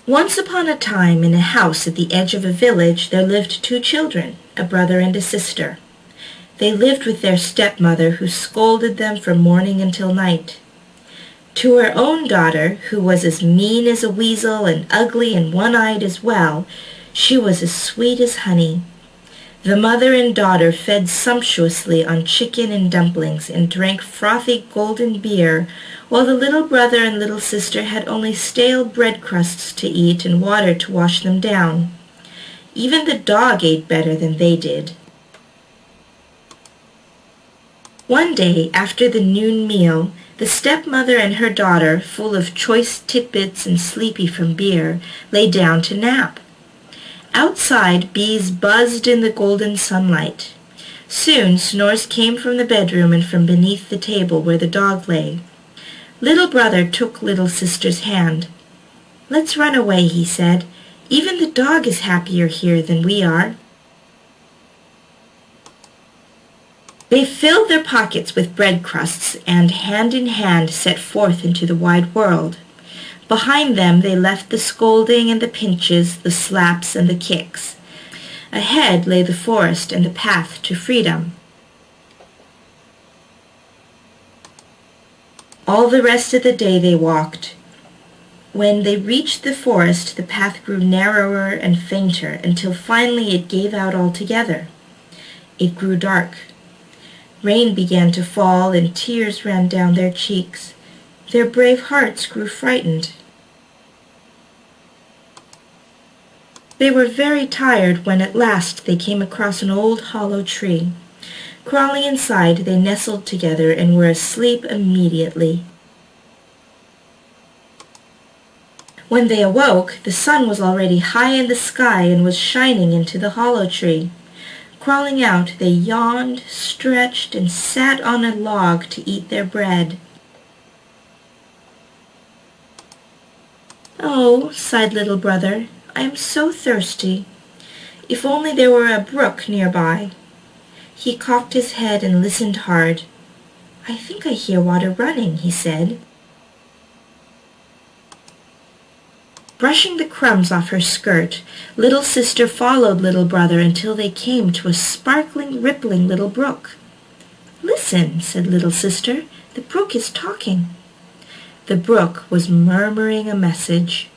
Once upon a time, in a house at the edge of a village, there lived two children, a brother and a sister. They lived with their stepmother, who scolded them from morning until night. To her own daughter, who was as mean as a weasel and ugly and one-eyed as well, she was as sweet as honey. The mother and daughter fed sumptuously on chicken and dumplings and drank frothy golden beer, while the little brother and little sister had only stale bread crusts to eat and water to wash them down. Even the dog ate better than they did. One day, after the noon meal, the stepmother and her daughter, full of choice tidbits and sleepy from beer, lay down to nap. Outside, bees buzzed in the golden sunlight. Soon snores came from the bedroom and from beneath the table where the dog lay. Little brother took little sister's hand. "Let's run away," he said. "Even the dog is happier here than we are." They filled their pockets with bread crusts and, hand in hand, set forth into the wide world. Behind them they left the scolding and the pinches, the slaps and the kicks. Ahead lay the forest and the path to freedom. All the rest of the day they walked. When they reached the forest, the path grew narrower and fainter until finally it gave out altogether. It grew dark. Rain began to fall and tears ran down their cheeks. Their brave hearts grew frightened. They were very tired when at last they came across an old hollow tree. Crawling inside, they nestled together and were asleep immediately. When they awoke, the sun was already high in the sky and was shining into the hollow tree. Crawling out, they yawned, stretched, and sat on a log to eat their bread. "Oh," sighed little brother, "I am so thirsty. If only there were a brook nearby." He cocked his head and listened hard. "I think I hear water running," he said. Brushing the crumbs off her skirt, little sister followed little brother until they came to a sparkling, rippling little brook. "Listen," said little sister, "the brook is talking." The brook was murmuring a message.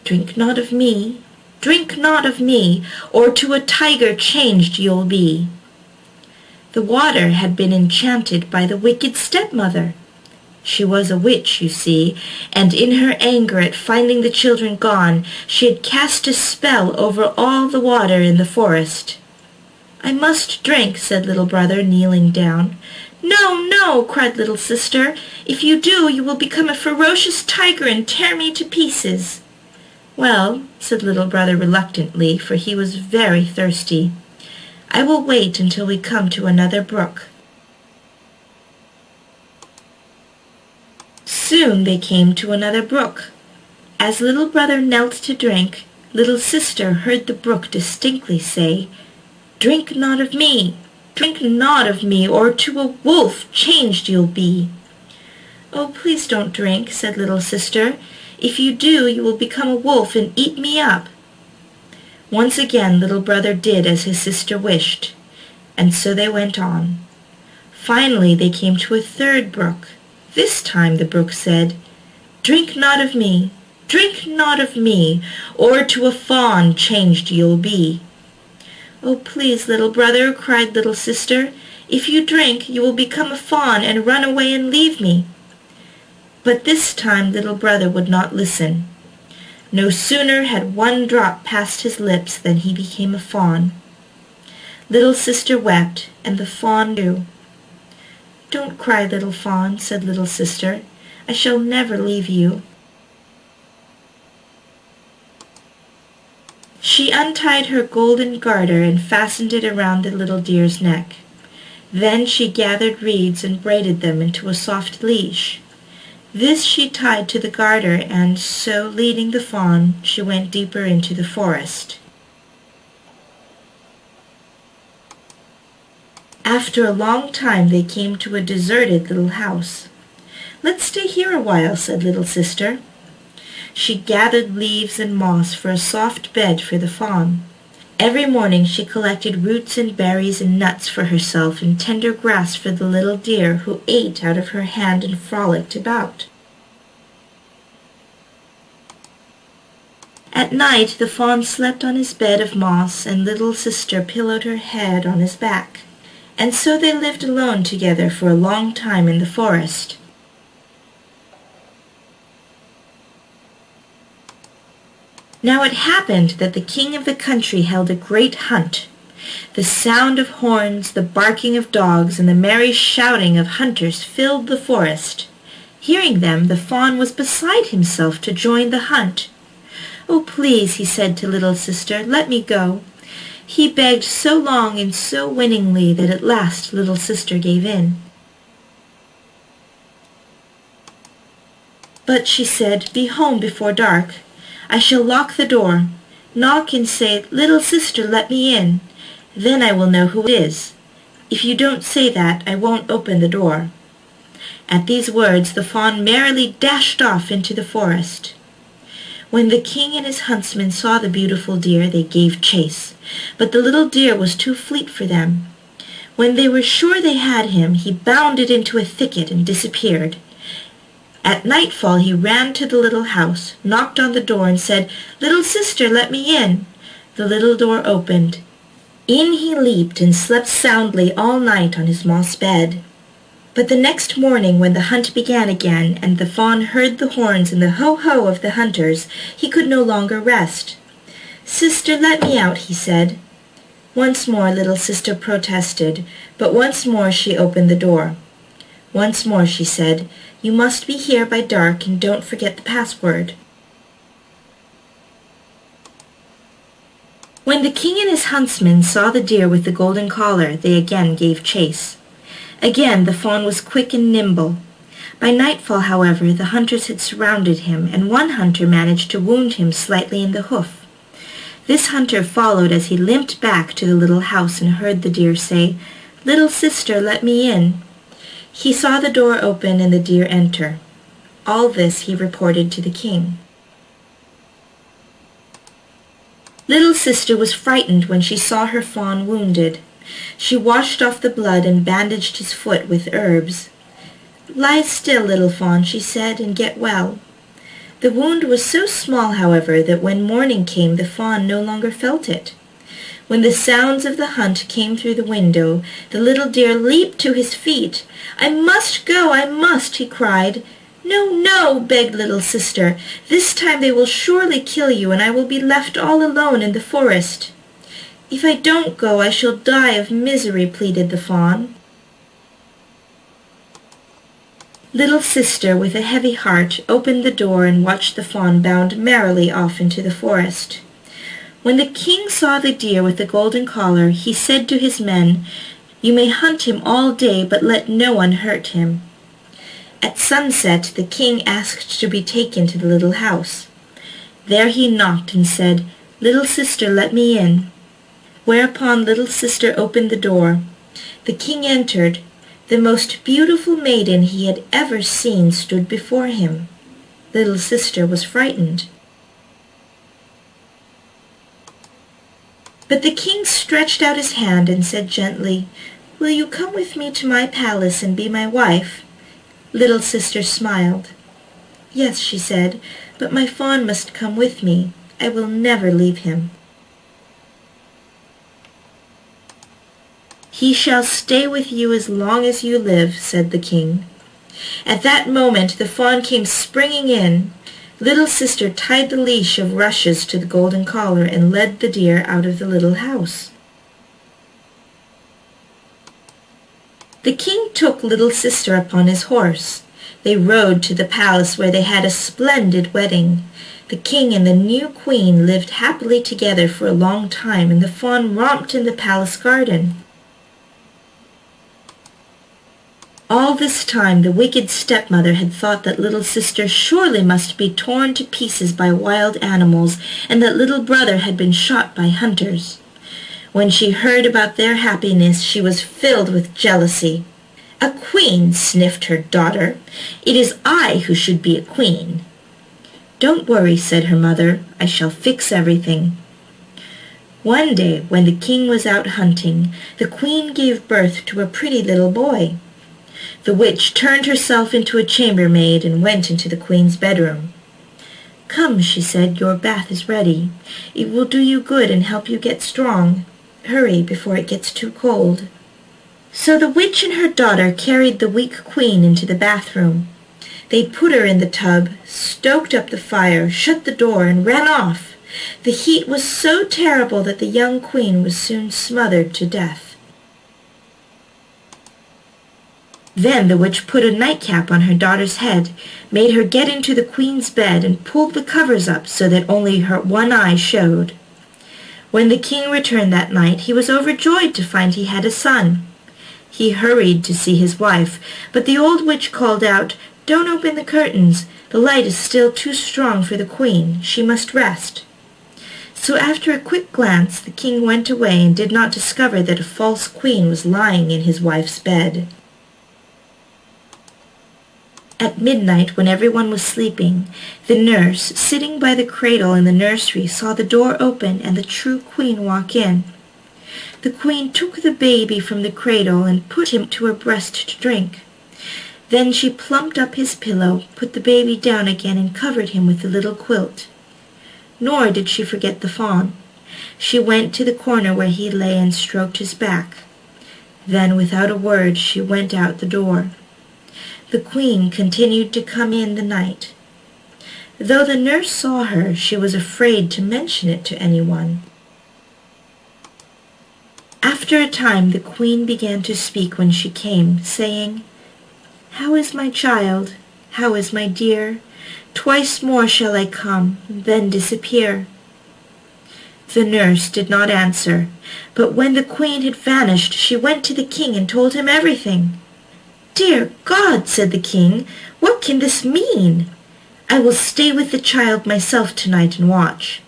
"Drink not of me, drink not of me, or to a tiger changed you'll be." The water had been enchanted by the wicked stepmother. She was a witch, you see, and in her anger at finding the children gone, she had cast a spell over all the water in the forest. "I must drink," said little brother, kneeling down. "No, no," cried little sister. "If you do, you will become a ferocious tiger and tear me to pieces." "Well," said little brother reluctantly, for he was very thirsty, "I will wait until we come to another brook." Soon they came to another brook. As little brother knelt to drink, little sister heard the brook distinctly say, "Drink not of me, drink not of me, or to a wolf changed you'll be." "Oh, please don't drink," said little sister. "If you do, you will become a wolf and eat me up." Once again little brother did as his sister wished, and so they went on. Finally they came to a third brook. This time the brook said, "Drink not of me, drink not of me, or to a fawn changed you'll be." "Oh, please, little brother," cried little sister, "if you drink, you will become a fawn and run away and leave me." But this time little brother would not listen. No sooner had one drop passed his lips than he became a fawn. Little sister wept, and the fawn knew. "Don't cry, little fawn," said little sister. "I shall never leave you." She untied her golden garter and fastened it around the little deer's neck. Then she gathered reeds and braided them into a soft leash. This she tied to the garter, and so, leading the fawn, she went deeper into the forest. After a long time they came to a deserted little house. "Let's stay here a while," said little sister. She gathered leaves and moss for a soft bed for the fawn. Every morning she collected roots and berries and nuts for herself and tender grass for the little deer, who ate out of her hand and frolicked about. At night the fawn slept on his bed of moss, and little sister pillowed her head on his back. And so they lived alone together for a long time in the forest. Now it happened that the king of the country held a great hunt. The sound of horns, the barking of dogs, and the merry shouting of hunters filled the forest. Hearing them, the fawn was beside himself to join the hunt. "Oh, please," he said to little sister, "let me go." He begged so long and so winningly that at last little sister gave in. "But," she said, "be home before dark. I shall lock the door. Knock and say, 'Little sister, let me in.' Then I will know who it is. If you don't say that, I won't open the door." At these words the fawn merrily dashed off into the forest. When the king and his huntsmen saw the beautiful deer, they gave chase, but the little deer was too fleet for them. When they were sure they had him, he bounded into a thicket and disappeared. At nightfall he ran to the little house, knocked on the door, and said, "Little sister, let me in." The little door opened. In he leaped and slept soundly all night on his moss bed. But the next morning, when the hunt began again, and the fawn heard the horns and the ho-ho of the hunters, he could no longer rest. "Sister, let me out," he said. Once more little sister protested, but once more she opened the door. Once more she said, "You must be here by dark, and don't forget the password." When the king and his huntsmen saw the deer with the golden collar, they again gave chase. Again the fawn was quick and nimble. By nightfall, however, the hunters had surrounded him, and one hunter managed to wound him slightly in the hoof. This hunter followed as he limped back to the little house and heard the deer say, "Little sister, let me in." He saw the door open and the deer enter. All this he reported to the king. Little sister was frightened when she saw her fawn wounded. She washed off the blood and bandaged his foot with herbs. "Lie still, little fawn," she said, "and get well." The wound was so small, however, that when morning came the fawn no longer felt it. When the sounds of the hunt came through the window, the little deer leaped to his feet. "I must go, I must," he cried. "No, no," begged little sister. "This time they will surely kill you, and I will be left all alone in the forest." "If I don't go, I shall die of misery," pleaded the fawn. Little sister, with a heavy heart, opened the door and watched the fawn bound merrily off into the forest. When the king saw the deer with the golden collar, he said to his men, "You may hunt him all day, but let no one hurt him." At sunset the king asked to be taken to the little house. There he knocked and said, "Little sister, let me in." Whereupon little sister opened the door. The king entered. The most beautiful maiden he had ever seen stood before him. Little sister was frightened. But the king stretched out his hand and said gently, "Will you come with me to my palace and be my wife?" Little sister smiled. "Yes," she said, "but my fawn must come with me. I will never leave him." "He shall stay with you as long as you live," said the king. At that moment the fawn came springing in. Little sister tied the leash of rushes to the golden collar and led the deer out of the little house. The king took little sister upon his horse. They rode to the palace, where they had a splendid wedding. The king and the new queen lived happily together for a long time, and the fawn romped in the palace garden. All this time the wicked stepmother had thought that little sister surely must be torn to pieces by wild animals, and that little brother had been shot by hunters. When she heard about their happiness, she was filled with jealousy. "A queen," sniffed her daughter. "It is I who should be a queen." "Don't worry," said her mother. "I shall fix everything." One day, when the king was out hunting, the queen gave birth to a pretty little boy. The witch turned herself into a chambermaid and went into the queen's bedroom. "Come," she said, "your bath is ready. It will do you good and help you get strong. Hurry before it gets too cold." So the witch and her daughter carried the weak queen into the bathroom. They put her in the tub, stoked up the fire, shut the door, and ran off. The heat was so terrible that the young queen was soon smothered to death. Then the witch put a nightcap on her daughter's head, made her get into the queen's bed, and pulled the covers up so that only her one eye showed. When the king returned that night, he was overjoyed to find he had a son. He hurried to see his wife, but the old witch called out, "Don't open the curtains. The light is still too strong for the queen. She must rest." So after a quick glance, the king went away and did not discover that a false queen was lying in his wife's bed. At midnight, when everyone was sleeping, the nurse, sitting by the cradle in the nursery, saw the door open and the true queen walk in. The queen took the baby from the cradle and put him to her breast to drink. Then she plumped up his pillow, put the baby down again, and covered him with the little quilt. Nor did she forget the fawn. She went to the corner where he lay and stroked his back. Then, without a word, she went out the door. The queen continued to come in the night. Though the nurse saw her, she was afraid to mention it to anyone. After a time, the queen began to speak when she came, saying, "How is my child? How is my dear? Twice more shall I come, then disappear." The nurse did not answer, but when the queen had vanished, she went to the king and told him everything. "Dear God," said the king, "what can this mean? I will stay with the child myself tonight and watch."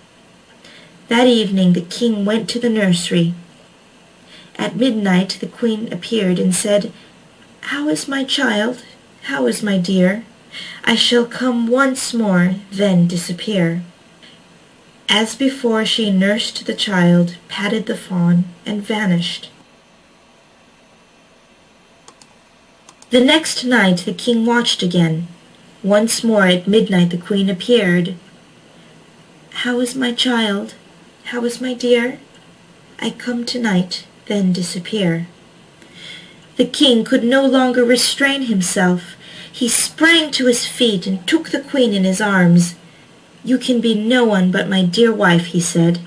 That evening the king went to the nursery. At midnight the queen appeared and said, "How is my child? How is my dear? I shall come once more, then disappear." As before, she nursed the child, patted the fawn, and vanished. The next night the king watched again. Once more at midnight the queen appeared. "How is my child? How is my dear? I come tonight, then disappear." The king could no longer restrain himself. He sprang to his feet and took the queen in his arms. "You can be no one but my dear wife," he said.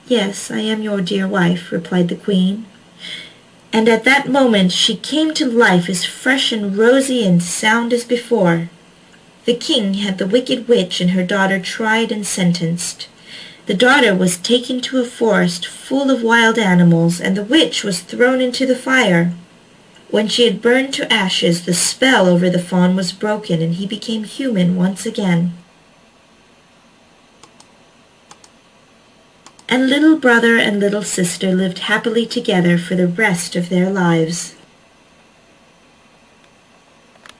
"Yes, I am your dear wife," replied the queen. And at that moment she came to life as fresh and rosy and sound as before. The king had the wicked witch and her daughter tried and sentenced. The daughter was taken to a forest full of wild animals, and the witch was thrown into the fire. When she had burned to ashes, the spell over the fawn was broken, and he became human once again. And little brother and little sister lived happily together for the rest of their lives.